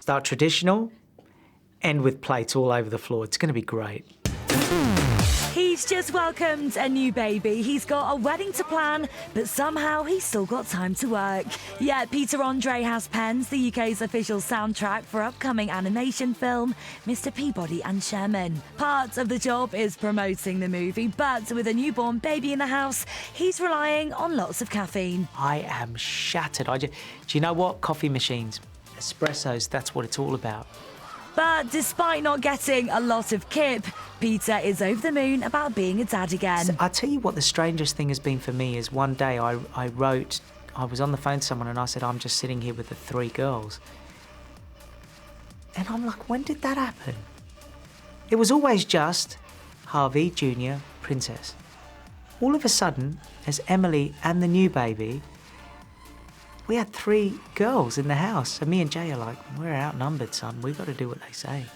Start traditional, end with plates all over the floor. It's going to be great. He's just welcomed a new baby. He's got a wedding to plan, but somehow he's still got time to work. Yeah, Peter Andre has penned the UK's official soundtrack for upcoming animation film, Mr. Peabody and Sherman. Part of the job is promoting the movie, but with a newborn baby in the house, he's relying on lots of caffeine. I am shattered. Do you know what? Coffee machines, espressos, that's what it's all about. But despite not getting a lot of kip, Peter is over the moon about being a dad again. So I'll tell you what the strangest thing has been for me is one day I was on the phone to someone and I said, I'm just sitting here with the 3 girls. And I'm like, when did that happen? It was always just Harvey, Junior, Princess. All of a sudden, as Emily and the new baby, we had 3 girls in the house. And me and Jay are like, we're outnumbered, son. We've got to do what they say.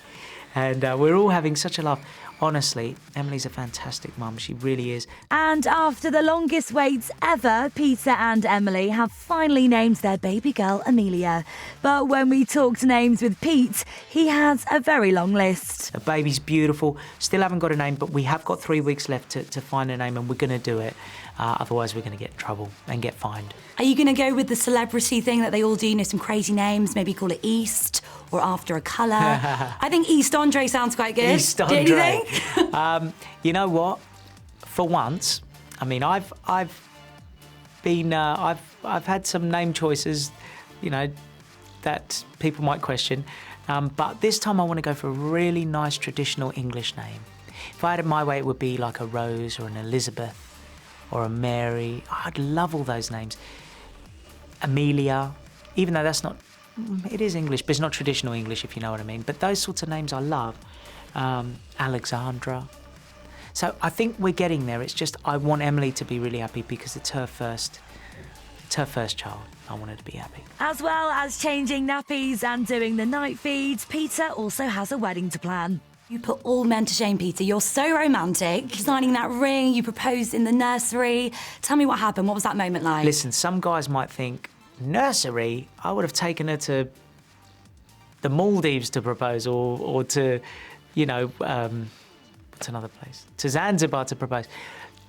And we're all having such a laugh. Honestly, Emily's a fantastic mum. She really is. And after the longest waits ever, Peter and Emily have finally named their baby girl Amelia. But when we talked names with Pete, he has a very long list. The baby's beautiful. Still haven't got a name, but we have got 3 weeks left to find a name, and we're going to do it. Otherwise, we're going to get in trouble and get fined. Are you going to go with the celebrity thing that they all do, some crazy names, maybe call it East or after a colour? I think East Andre sounds quite good. East Andre. Don't you think? You know what? For once, I mean, I've had some name choices, that people might question. But this time I want to go for a really nice traditional English name. If I had it my way, it would be like a Rose or an Elizabeth or a Mary. I'd love all those names. Amelia, even though it is English, but it's not traditional English, if you know what I mean. But those sorts of names I love. Alexandra. So I think we're getting there. It's just I want Emily to be really happy because it's her first child. I want her to be happy. As well as changing nappies and doing the night feeds, Peter also has a wedding to plan. You put all men to shame, Peter. You're so romantic. Signing that ring, you proposed in the nursery. Tell me what happened. What was that moment like? Listen, some guys might think, nursery? I would have taken her to the Maldives to propose or to, what's another place? To Zanzibar to propose.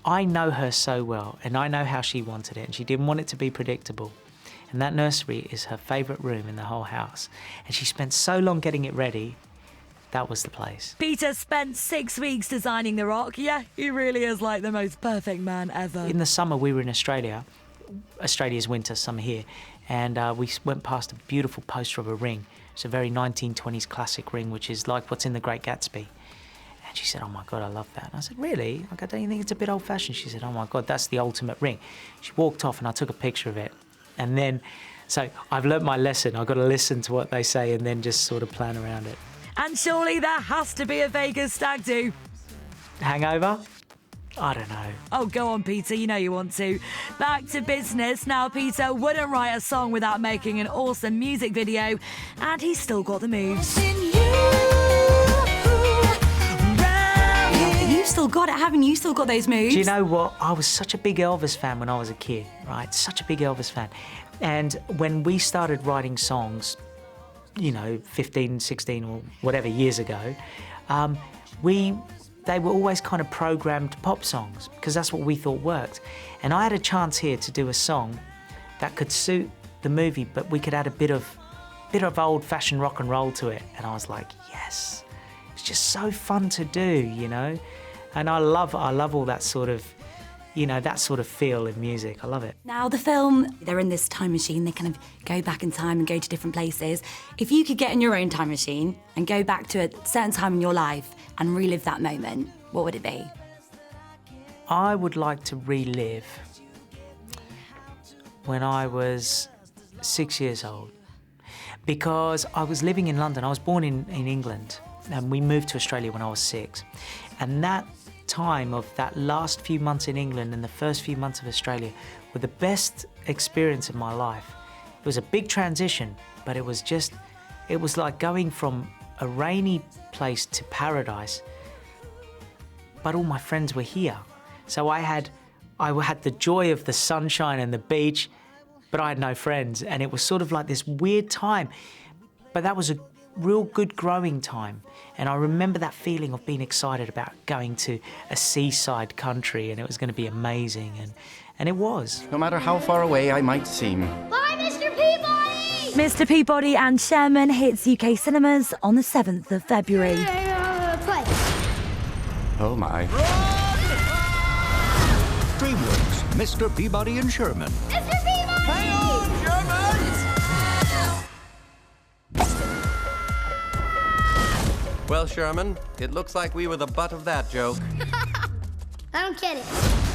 I know her so well, and I know how she wanted it, and she didn't want it to be predictable. And that nursery is her favourite room in the whole house. And she spent so long getting it ready. That was the place. Peter spent 6 weeks designing the rock. Yeah, he really is like the most perfect man ever. In the summer, we were in Australia. Australia's winter, summer here. And we went past a beautiful poster of a ring. It's a very 1920s classic ring, which is like what's in The Great Gatsby. And she said, oh my God, I love that. And I said, really? Like, don't you think it's a bit old fashioned? She said, oh my God, that's the ultimate ring. She walked off and I took a picture of it. And then, so I've learnt my lesson. I've got to listen to what they say and then just sort of plan around it. And surely there has to be a Vegas stag do. Hangover? I don't know. Oh, go on, Peter. You know you want to. Back to business. Now, Peter wouldn't write a song without making an awesome music video, and he's still got the moves. You've still got it, haven't you? Still got those moves. Do you know what? I was such a big Elvis fan when I was a kid, right? Such a big Elvis fan. And when we started writing songs, 15, 16 or whatever years ago, they were always kind of programmed pop songs because that's what we thought worked. And I had a chance here to do a song that could suit the movie, but we could add a bit of old-fashioned rock and roll to it. And I was like, yes, it's just so fun to do, And I love all that sort of, that sort of feel in music. I love it. Now, the film, they're in this time machine. They kind of go back in time and go to different places. If you could get in your own time machine and go back to a certain time in your life and relive that moment, what would it be? I would like to relive when I was 6 years old because I was living in London. I was born in England and we moved to Australia when I was 6. And that time of that last few months in England and the first few months of Australia were the best experience of my life. It was a big transition, but it was like going from a rainy place to paradise, but all my friends were here. So I had the joy of the sunshine and the beach, but I had no friends, and it was sort of like this weird time. But that was a real good growing time. And I remember that feeling of being excited about going to a seaside country and it was going to be amazing. And it was. No matter how far away I might seem. Bye, Mr. Peabody! Mr. Peabody and Sherman hits UK cinemas on the 7th of February. Play. Oh my. DreamWorks, Mr. Peabody and Sherman. Mr. Peabody! Well, Sherman, it looks like we were the butt of that joke. I don't get it.